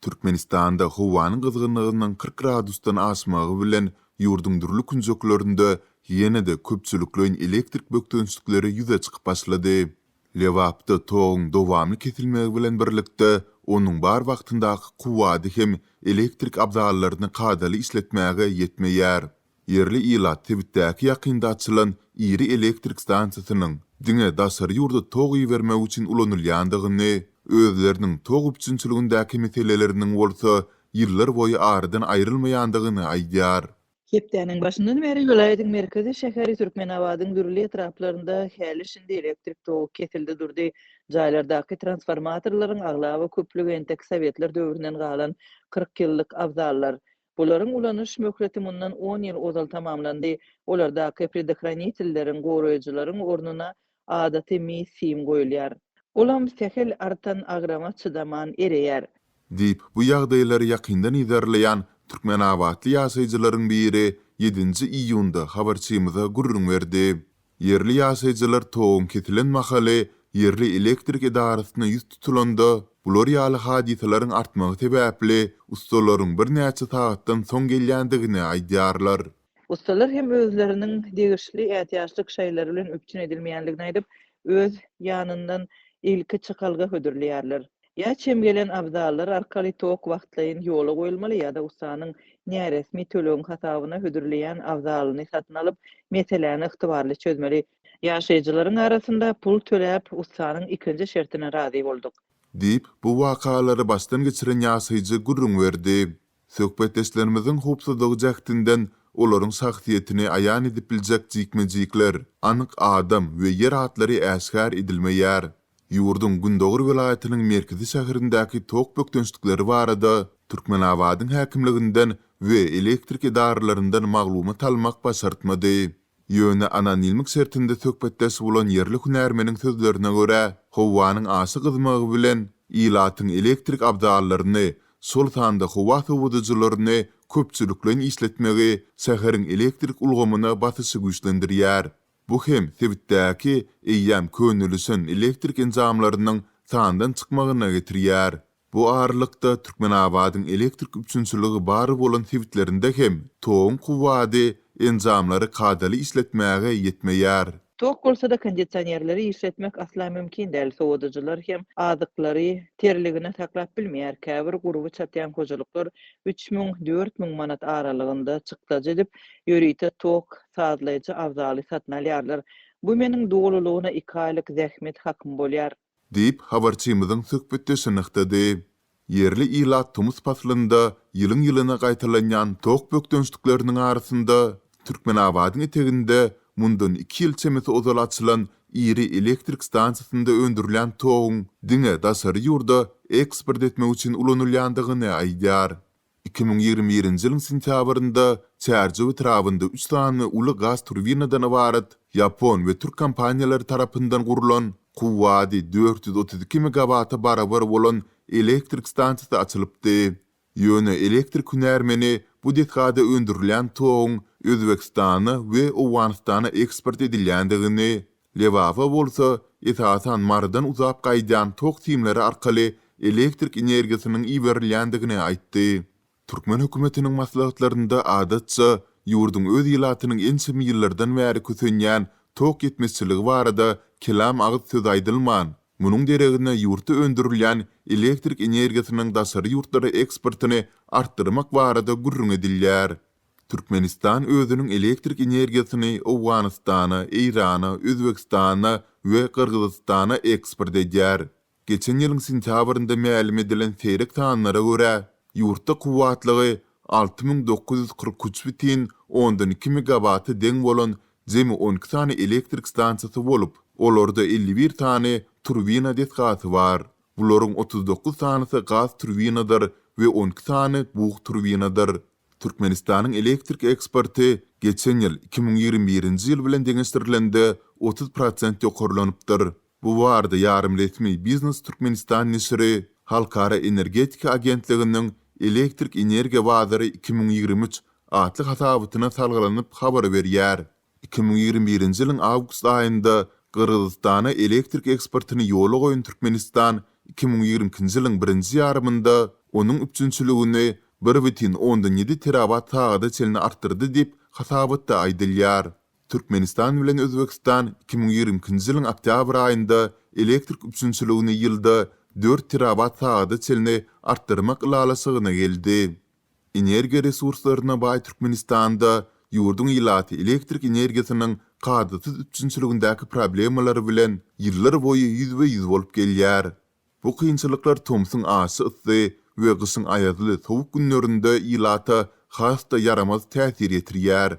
Türkmenistanda howanyň gyzgynlygyndan 40 gradusdan aşmagy bilen ýurdun durly künjeklerinde ýene-de köpçüliklerin elektrik bökdönçlikleri ýüze çykyp başlady. Lewapda toň dowamly kesilmegi bilen birlikde onuň bar wagtyndaky kuwady hem elektrik abzallaryny kadaly işletmäge ýetmeýär. Yerli ilat Tebitdäki ýakynda açylan iri elektrik stansiýasynyň diňe daşary ýurda tog ýermek üçin ulanylýandygyny, özleriniň tog üçinçiligindäki meseleleriniň bolsa ýyllar boýy aradan aýrylmaýandygyny aýdýar. Hepdäniň başyndan beri Gülaýdyň merkezi şäheri Türkmenabadyň dürli etraplarynda häli şinde elektrik togy kesildi durdy. Jaýlardaky transformatorlaryň aglaby köplügi entek Sowetler döwründen galan 40 ýyllyk abzallar. Bularyň ulanyş möhleti mundan 10 ýyl ozal tamamlandy. Olardaky predохранительлерин, goraýjylaryň ornuna adaty sim goýulýar. Olam sehel artan agrama çydaman ereýär. Diýip bu ýagdaýlary ýakyndan izlerleýän Türkmenabatly ýaşaýjylaryň biri 7-nji iýunda habarçymyza gurrun berdi. Yerli ýaşaýjylar toň kesilen mahaly yerli elektrik edarasyna ýüz tutulanda bular ýaly hadisalaryň artmagy sebäpli ustalaryň bir näçe saatdan soň gelýändigini aýdýarlar. Ustalar hem özlerinin degişli ätiýaçlyk şeýleri bilen öpçün edilmeýänligini aýdyp, öz ýanyndan ilki çykalga hödürleýärler. Ya çemgelen abzallar arkaly tok wagtlaýyn ýola goýulmaly ýa-da ustanyň näresmi tölegiň hasabyna hödürleýän abzalyny satyn alyp meseleni ygtybarly çözmeli. Ýaşaýjylaryň arasynda pul töläp ustanyň ikinji şertine razy bolduk. Diýip bu wakalary başdan geçiren ýaşaýjy gurrun berdi. Söhbetdeşlerimiziň hupsuzlygy jahtynden olaryň şahsiýetini aýan edip biljek jikmejikler, anyk adam we yer atlary äşgär edilmeýär. Ýurdun Gündoğur vilayatynyň merkezi şäherindäki tok bökdönçlikleri barada Türkmenabadyň häkimliginden we elektrik edaralaryndan maglumat almak başartmady. Ýöne anonimlik şertinde söhbetdeş bolan yerli hünärmeniň sözlerine görä, howanyň aşy gyzmagy bilen ilatyň elektrik abdallaryny, sol sanda howa sowadyjylaryny köpçüliklerin işletmegi şäheriň elektrik ulgamyna basyşy güýçlendirýär. Bu hem Tebitdäki eýýäm könüllüsün elektrik enzamlarynyň sandan çykmagyna getirýär. Bu aralykda Türkmenabadyň elektrik üçinçiligi bary bolan Tebitlerinde hem toň kuwady enzamlary kadaly işletmäge ýetmeýär. Tok bolsa da kondisionerleri işletmek asla mümkin däl. Sowadyjylar hem azyklary terligine taklap bilmeýär. Käbir guruby çatýan hojalyklar 3000-4000 manat aralygynda çykdaç edip ýörüýte tok sazlaýjy abzaly satyn alýarlar. Bu meniň dogululygyna 2 aýlyk zähmet hakym bolýar. Diýip habarçymyzyň söhbetdeşi nyktady. Yerli ilat tumus paslynda ýylyň ýylyna gaýtalanýan tok bökdönçlikleriniň arasynda Türkmenabadyň eteginde mundan 2 ýyl çemeti ozal açylan iri elektrik stansiýasynda öndürilen toň diňe daşary ýurda eksport etmek üçin ulanylýandygyny aýdýar. 2021-nji ýylyň sentýabrynda Çärçöw etrafynda 3 tane uly gaz turbinadan ibaret Yapon we Türk kompaniýalary tarapyndan gurulan kuwady 432 megawata barabar bolan elektrik stansiýasy açylypdy. Ýöne elektrik hünärmeni bu detkada öndürilen toň Özbekistana we Owganistana eksport edilýändigini, Lewapa bolsa esasan mardan uzap gaýdan tok timleri arkaly elektrik energiýasynyň iberilýändigini aýtdy. Türkmen hökümetiniň maslahatlarynda adatça ýurdun öz ýylatynyň ençimi ýyllardan bäri kösenýän tok ýetmezçiligi barada kelam agyt söz aýdylman. Munyň deregine ýurtda öndürilýän elektrik energiýasynyň daşary ýurtlara eksportyny artdyrmak barada gurrun edilýär. Türkmenistan özüniň elektrik energiýasyny Owganistana, Irana, Özbekistana we Kyrgyzstana eksport edýär. Geçen ýylyň sentýabrynda mälim edilen seyrek sanlara görä, ýurtda kuwatlygy 6943,2 megawata deň bolan jemi 12 tane elektrik stansiýasy bolup, olarda 51 tane turbina detkasy bar. Bularyň 39 tanysy gaz turbinadyr we 12 tane buğ turbinadyr. Türkmenistanyň elektrik eksporty geçen ýyl 2021-nji ýyl bilen deňeşdirilende 30% ýokarlanypdyr. Bu barada ýarym resmi Biznes Türkmenistan nesiri Halkara Energetika Agentliginiň elektrik energiýa bazary 2023 atly hasabatyna salgylanyp habar berýär. 2021-nji ýylyň awgust aýynda Kyrgyzstana elektrik eksportyny ýola goýan Türkmenistan 2020-nji ýylyň 1-nji ýarymynda Onun üçünçülüğünü 1,7 terawatt taýda çelini arttırdy diýip hasabatda aýdylýar. Türkmenistan bilen Özbekistan 2020-nji ýylyň oktyabr aýynda elektrik üçünçülüğünü ýylda 4 terawatt taýda çelini arttyrmak ilalasygyna geldi. Energiýa resurslaryna baý Türkmenistanda ýurdun ýylaty elektrik energiýasynyň gadaty üçünçülügindäki problemalary bilen ýyllar boýy ýüzbe-ýüz bolup gelýär. Bu kynçylyklar Tomsun asy ysy we gysyň aýazy sowuk günlerinde ýylata hasta yaramaz täsir etirýär.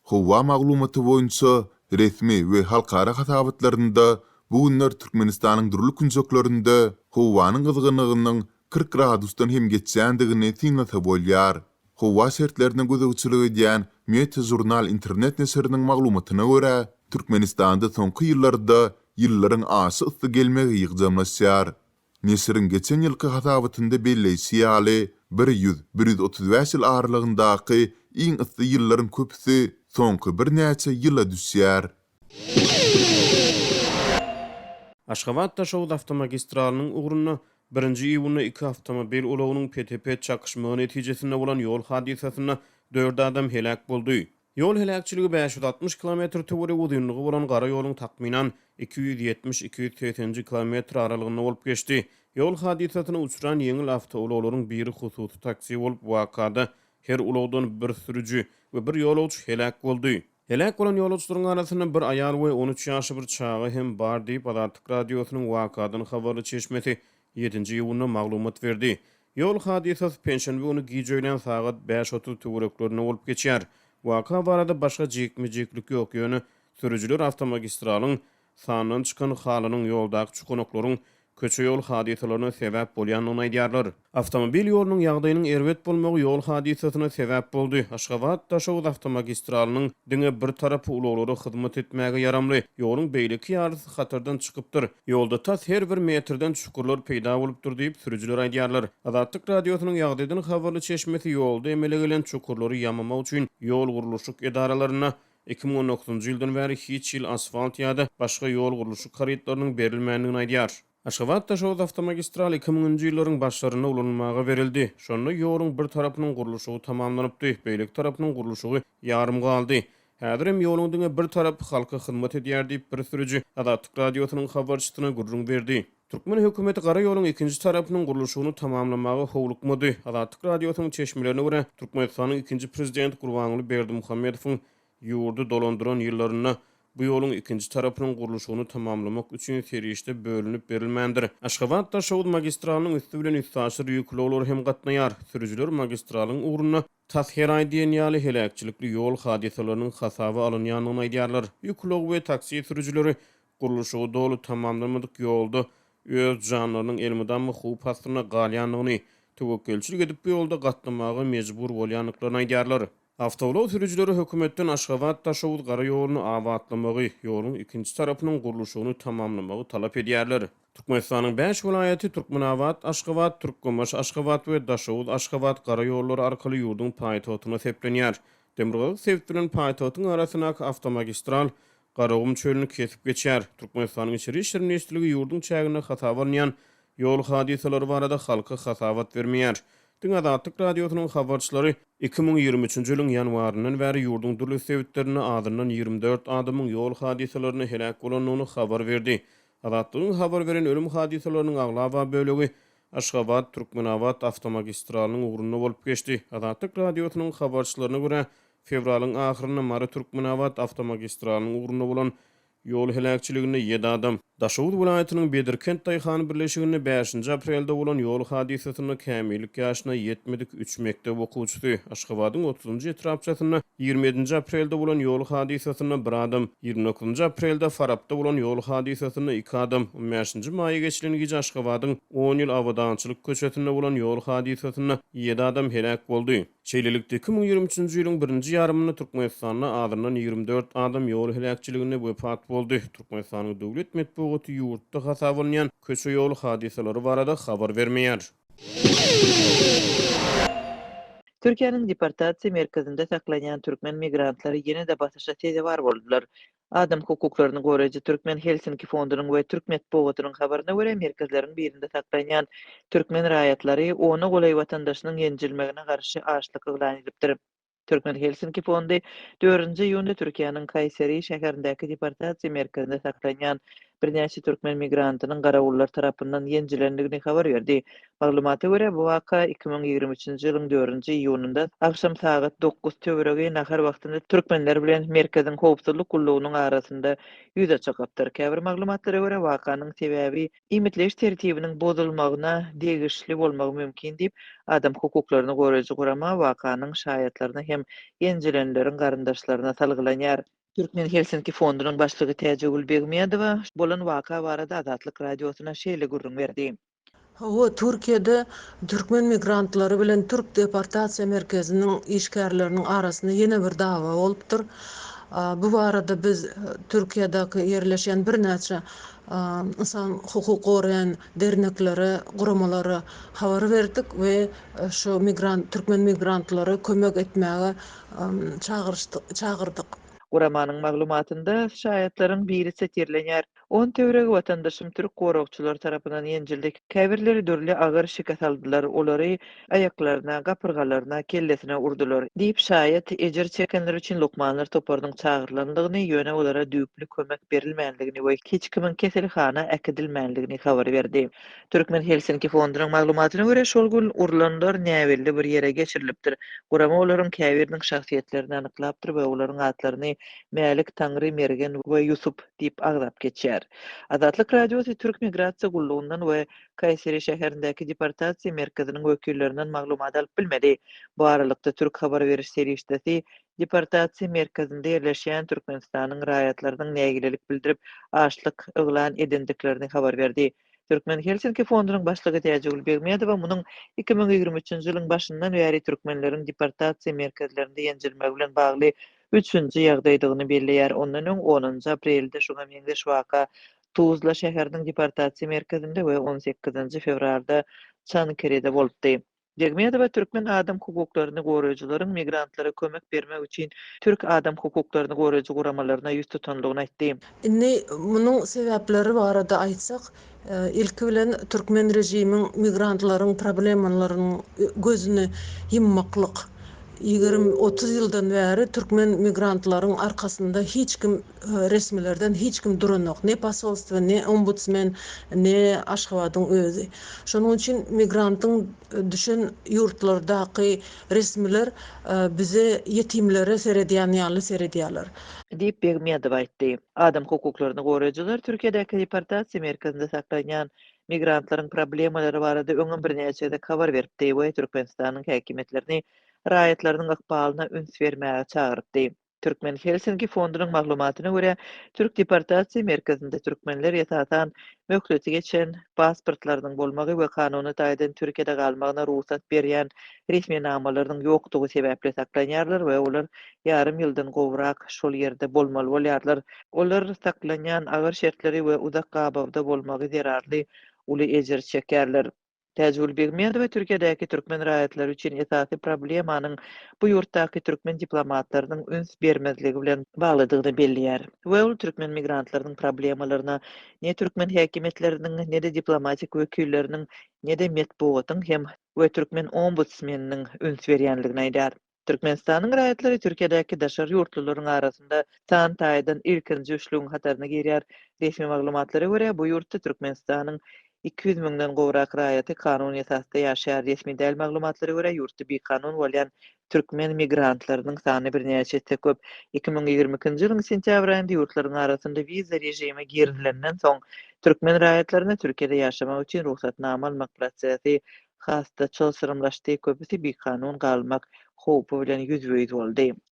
Howa maglumaty boýunça resmi we halkara hasabatlarynda bu günler Türkmenistanyň durly künjeklerinde howanyň gyzgynlygynyň 40 gradusdan hem geçýändigini siňlasa bolýar. Howa şertlerine gözegçiligi diýen Mete Jurnal internet neseriniň maglumatyna görä, Türkmenistanda soňky ýyllarda ýyllaryň asy ysy gelmegi ýygdamlaşýar. Nesrin geçen ýylky hasabatynda belleýsi ýaly 100-135 ýyl aralygyndaky iň ysy ýyllaryň köpüsi soňky bir näçe ýyla düşýär. Aşgabat Daşowut avtomagistralynyň ugruna 1-nji iýuwna 2 awtomobil ulagynyň PTP çakışmagy netijesinde bolan ýol hadisasyna 4 adam helak boldy. Ýol helakçyligi 560 km töwere uzunlygy bolan gara ýoluň takminan 270-280 km aralygyna bolup geçdi. Ýol hadisasyna uçuran ýeňil awtolawlaryň biri hususy taksi bolup wakada her ulagdan bir sürüji we bir ýolagçy helak boldy. Helak bolan ýolagçylaryň arasynda bir aýal we 13 ýaşly bir çagy hem bar diýip Azatlyk radiosynyň wakadan habarly çeşmesi 7-nji ýylyna maglumat berdi. Ýol hadisasy penşenbe güni giýjelen sagat 5:30 töwereklerine bolup geçýär. Waka barada başga jekmi-jeklik ýok ýöne sürüjiler avtomagistralyň sanynyň çykan halynyň ýoldaky çukunaklaryň köçe ýol hadisalaryna sebäp bolýanyny aýdýarlar. Awtomobil ýolunyň ýagdaýynyň erbet bolmagy ýol hadisasyna sebäp boldy. Aşgabat Daşowut avtomagistralynyň diňe bir tarapy ulaglary hyzmat etmäge yaramly. Ýoluň beýleki ýarysy hatardan çykypdyr. Ýolda tas her bir metrden çukurlar peýda bolupdyr diýip sürüjiler aýdýarlar. Azatlyk radiosynyň ýagdaýdan habarly çeşmesi ýolda emele gelen çukurlary ýamamak üçin ýol guruluşyk edaralaryna 2019-njy ýyldan bäri hiç ýyl asfalt ýa-da başga ýol guruluşyk harytlarynyň berilmändigini aýdýar. Aşgabat Daşowut avtomagistral 2000-nji ýyllaryň başlaryna ulanmaga berildi. Şonda ýoluň bir tarapynyň guruluşy tamamlanypdy, beýleki tarapynyň guruluşy ýarym galdy. Häzir hem ýoluň diňe bir tarapy halka hyzmat edýär diýip bir sürüji Azatlyk radiosynyň habarçysyna gurrun berdi. Türkmen hökümeti gara ýoluň ikinji tarapynyň guruluşyny tamamlamagy howlukmady. Azatlyk radiosynyň çeşmelerine görä Türkmenistanyň ikinji prezidenti Gurbanguly Berdimuhammedowyň ýurdu dolandyran ýyllaryna bu ýoluň ikinji tarapynyň guruluşyny tamamlamak üçin serişde bölünip berilmändir. Aşgabat Daşowut magistralynyň üstü bilen üstaşyr ýüklewler hem gatnaýar. Sürüjiler magistralyň ugruna tasheray diýen ýaly helakçylykly ýol hadisalarynyň hasaby alynýanyny aýdýarlar. Ýüklew we taksi sürüjileri guruluşy dolu tamamlamadyk ýolda öz janlarynyň elmidan muhub hasyna galýanyny tewekkelçilik edip bu ýolda gatnamagy mejbur bolýanlyklaryny aýdýarlar. Awtolaw sürüjileri hökümetden Aşgabat Daşowut gara ýolunu awatlamagy, ýoluň ikinji tarapynyň guruluşyny tamamlamagy talap edýärler. Türkmenistanyň 5 vilayaty Türkmenawat, Aşgabat, Türkgömüş, Aşgabat we Daşowut, Aşgabat gara ýollary arkaly ýurdun paýtagyna seplenýär. Demirgazyk septilen paýtagyň arasyna avtomagistral Garagum çölüni kesip geçer. Türkmenistanyň içeri işler ministrligi ýurdun çägine hata barnyan ýol hadisalary barada halka hasabat bermeýär. Diň Azatlyk radiosynyň habarçylary 2023-nji ýylyň ýanwarynyň bäri ýurdun durly sebäplerine adyndan 24 adamyň ýol hadisalaryny helak bolanyny habar berdi. Azatlygyň habar beren ölüm hadisalarynyň aglaba bölegi Aşgabat Türkmenawat avtomagistralynyň ugruna bolup geçdi. Azatlyk radiosynyň habarçylaryna görä fevralyň ahyryna Mary Türkmenawat avtomagistralynyň ugruna bolan ýol helakçyligine 7 adam. Daşowut vilayatynyň Bedirkent daýhany birleşiginde 5-nji aprelde bolan ýol hadisasyna kämillik ýaşyna ýetmedik 3 mektep okuwçysy, Aşgabatyň 30-njy etrapçasyna 27-nji aprelde bolan ýol hadisasyna 1 adam, 29-njy aprelde Farabda bolan ýol hadisasyna 2 adam, 15-nji maýy geçilenigi Aşgabatyň 10 ýyl awadançylyk köçetinde bolan ýol hadisasyna 7 adam helak boldy. Şeýlelikde 2023-nji ýylyň 1-nji ýarymyna Türkmenistanyň adyndan 24 adam ýol helakçyligine wepat boldy. Türkmenistanyň döwlet medeniýeti ýurtda hasablanyň köçe ýol hadisalary barada habar bermeýär. Türkiýanyň deportasiýa merkezinde saklanýan türkmen migrantlary ýene-de batyşa teze bar boldular. Adam hukuklaryny goraýjy Türkmen Helsinki fondunyň we Türk Medeniýetining habaryna görä merkezleriň birinde saklanýan türkmen raýatlary onu golay watandaşynyň ýenjilmegine garşy açlyk ýylan edipdir. Türkmen Helsinki fondy 4-nji ýunda Türkiýanyň Kayseri şäherindäki deportasiýa merkezinde saklanýan birnäçe türkmen migrantynyň garawullar tarapyndan ýenjilendigini habar berdi. Maglumata görä bu waka 2023-nji ýylyň 4-nji iýununda akşam saat 9 töwerege nahar wagtynda türkmenler bilen merkeziň howpsuzlyk gullugynyň arasynda ýüze çykypdyr. Käbir maglumatlara görä wakanyň sebäbi imitleş tertibiniň bozulmagyna degişli bolmagy mümkin diýip adam hukuklaryny goraýjy gurama wakanyň şaýatlaryna hem ýenjilenleriň garyndaşlaryna salgylanýar. Türkmen Helsinki fondunyň başlygy Täjegül Begmedowa bolan waka barada Azatlyk radiosyna şeýle gurrun berdi. O Türkiýede Türkmen migrantlary bilen Türk deportasiýa merkeziniň işgärleriniň arasynda ýene bir dawa bolupdyr. Bu barada biz Türkiýedäki ýerleşen birnäçe insan hukuk goraýan derneklere, guramalary habar berdik we şu Türkmen migrantlary kömek etmäge çagyrdyk. Guramanyň maglumatynda şaýatlaryň biri setirlenýär. 10 töweregi watandaşym türk goragçylar tarapyndan ýenjildik. Käbirleri dörli agyr şikat aldylar. Olary aýaklaryna, gapyrgalaryna, kellesine urdular. Diýip şaýat ejer çekenler üçin Lokmanlar topardyň çagyrlandygyny, ýöne olara düýpli kömek berilmänligini we hiç kimin keselhana äkidilmänligini habar berdi. Türkmen Helsinki fondunyň maglumatyna görä şol gün urlanlar näwelli bir ýere geçirilipdir. Gurama olaryň käbiriniň şahsiýetlerini anyklapdyr we olaryň atlaryny Mälik Tangry Mergen we Yusuf diýip agzap geçýär. Azatlyk radiosy Türk migrasiýa gullugundan we Kayseri şäherindäki deportasiýa merkeziniň wekillerinden maglumat alyp bilmedi. Bu aralykda Türk habar beriş serişdesi deportasiýa merkezinde ýerleşýän Türkmenistanyň raýatlarynyň nägilelik bildirip açlyk ýylan edendiklerini habar berdi. Türkmen Helsinki fondunyň başlygy Täjegül Begmedowa munyň 2023-nji ýylyň başyndan bäri türkmenleriň deportasiýa merkezlerinde ýenjilmegi bilen bagly 3-nji ýagdaýdygyny belleýär. Ondan öň 10-njy aprelde şoňa meňzeş waka Tuzla şäheriniň deportasiýa merkezinde we 18-nji fevralda Çankerede bolupdy. Begmedowa türkmen adam hukuklaryny goraýjylaryň migrantlara kömek bermek üçin Türk adam hukuklaryny goraýjy guramalaryna ýüz tutanlygyny aýtdy. Munyň sebäpleri barada aýtsak, ilki bilen türkmen rejimiň migrantlaryň problemalarynyň gözüni yummaklyk. 20-30 ýyldan bäri türkmen migrantlaryň arkasynda hiç kim resmilerden hiç kim duranok. Ne posolstva, ne ombudsman, ne Aşgabatyň özü. Şonuň üçin migrantyň düşen ýurtlardaky resmiler bize yetimlere seredýän ýaly seredýärler. Diýip Begmedowa aýtdy. Adam hukuklaryny goraýjylar Türkiýedäki deportasiýa merkezinde saklanýan migrantlaryň problemalary barada öňe birnäçe habar beripdi we Türkmenistanyň häkimetlerini raýatlarynyň ykbalyna üns bermäge çagyrypdy. Türkmen Helsinki fondunyň maglumatyna görä, Türk deportasiýa merkezinde türkmenler ýetatan möhleti geçen pasportlarynyň bolmagy we kanuny taýdan Türkiýede galmagyna ruhsat berýän resmi namalarynyň ýokdugy sebäpli saklanýarlar we olar ýarym ýyldan gowrak şol ýerde bolmaly bolýarlar. Olar saklanýan agyr şertleri we uzak gabawda bolmagy zerarly uly ejer çekerler. Täjegül Begmedowa Türkiýedäki türkmen raýatlary üçin esasy problemanyň bu ýurtdaky türkmen diplomatlarynyň üns bermezligi bilen baglydygyny belleýär. We ol türkmen migrantlarynyň problemalaryna ne türkmen häkimetleriniň, ne de diplomatik wekilleriniň, ne de medeniýetiň hem we türkmen ombudsmanynyň üns berýänligini aýdar. Türkmenistanyň raýatlary Türkiýedäki daşary ýurtlularyň arasynda san taýdan ilkinji üçlügiň hataryna girýär. Resmi maglumatlara görä bu ýurtda Türkmenistanyň 200 miňden gowrak raýaty kanun esasda ýaşaýar. Resmi däl maglumatlara görä ýurtda bir kanun bolýan türkmen migrantlarynyň sany birnäçe köp. 2022-nji ýylyň sentýabr aýynda ýurtlaryň arasynda wiza rejimi girilenden soň türkmen raýatlaryna Türkiýede ýaşamak üçin ruhsatnama almak prosesi hasta çylsyrymlaşdy. Köpüsi bir kanun galmak howpy bilen ýüzbeýiz boldy.